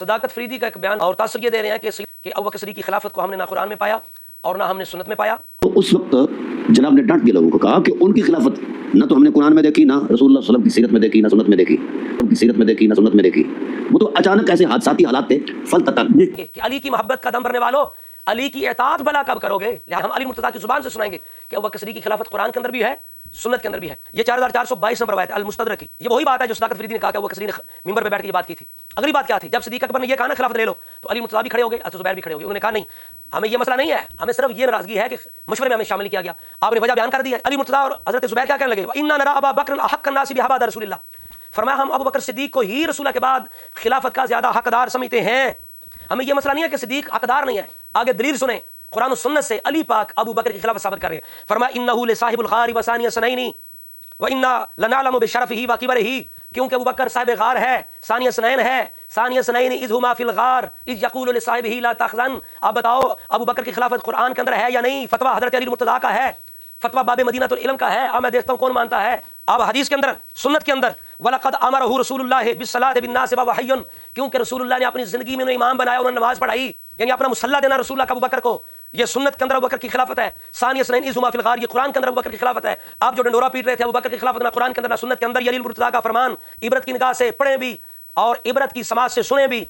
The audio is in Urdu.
صداقت فریدی کا ایک بیان اور تاثر یہ دے رہے ہیں کہ ابو بکر صدیق کی خلافت کو ہم نے نہ قرآن میں پایا اور نہ ہم نے سنت میں پایا. تو اس وقت جناب نے ڈانٹ کے لوگوں کو کہا کہ ان کی خلافت نہ تو ہم نے قرآن میں دیکھی، نہ رسول اللہ صلی اللہ علیہ وسلم کی سیرت میں دیکھی، نہ سنت میں دیکھی، ان کی سیرت میں دیکھی نہ سنت میں دیکھی. وہ تو اچانک ایسے حادثاتی حالات تھے فلتتن کہ علی کی محبت کا دم بھرنے والوں علی کی اطاعت بھلا کب کرو گے. ہم علی مرتضیٰ کی زبان سے سنائیں گے کہ ابو بکر صدیق کی خلافت قرآن کے اندر بھی ہے، سنت کے اندر بھی ہے. یہ 4422 نمبر روایت المستدرک کی. یہ وہی بات ہے جو صداقت فریدی نے کہا کہ ابو بکر صدیق نے منبر پہ بیٹھ کے یہ بات کی تھی. اگلی بات کیا تھی؟ جب صدیق اکبر نے یہ کہا نا خلافت لے لو تو علی مرتضیٰ بھی کھڑے ہو گئے، حضرت زبیر بھی کھڑے ہو گئے. انہوں نے کہا نہیں، ہمیں یہ مسئلہ نہیں ہے، ہمیں صرف یہ ناراضگی ہے کہ مشورے میں ہمیں شامل کیا گیا. آپ نے وجہ بیان کر دی ہے. علی مرتضیٰ اور حضرت زبیر کیا کہنے لگے؟ وَإِنَّا نَرَىٰ أَبَا بَكْرٍ أَحَقَّ النَّاسِ بِهَبَادَ رسول اللہ. فرمایا ہم ابو بکر صدیق کو ہی رسول اللہ کے بعد خلافت کا زیادہ حقدار سمجھتے ہیں. ہمیں یہ مسئلہ نہیں ہے کہ صدیق حقدار نہیں ہے. آگے دلیل سنیں قرآن و سنت سے. علی پاک ابو بکر کی خلافت ثابت کر رہے ہیں. فرمایا انہ لصاحب الغار وثانی اثنین وانا لنعلم بشرفه وكبره. کیونکہ ابو بکر صاحب غار ہے، ثانی اثنین ہے. ثانی اثنین اذ هما فی الغار اذ یقول لصاحبه لا تحزن. آپ بتاؤ ابو بکر کی خلافت قرآن کے اندر ہے یا نہیں؟ فتویٰ حضرت علی مرتضیٰ کا ہے، فتویٰ باب مدینہ العلم کا ہے. اب میں دیکھتا ہوں کون مانتا ہے. اب حدیث کے اندر، سنت کے اندر وَلَقَدْ أَمَرَهُ رسول اللہ بِالصَّلَاةِ بِالنَّاسِ وَوَحْيٌ. کیونکہ رسول اللہ نے اپنی زندگی میں انہیں امام بنایا، انہوں نے نماز پڑھائی، یعنی اپنا مصلی دینا رسول اللہ کا ابو بکر کو. یہ سنت کے اندر ابو بکر کی خلافت ہے. ثانی اثنین اذ هما فی الغار، یہ قرآن کے اندر ابو بکر کی خلافت ہے. آپ جو ڈنڈورا پیٹ رہے تھے ابو بکر کی خلافت نہ قرآن کے اندر نہ سنت کے اندر، یہ علی مرتضیٰ کا فرمان. عبرت کی نگاہ سے پڑھیں بھی اور عبرت کی سماعت سے سنیں بھی.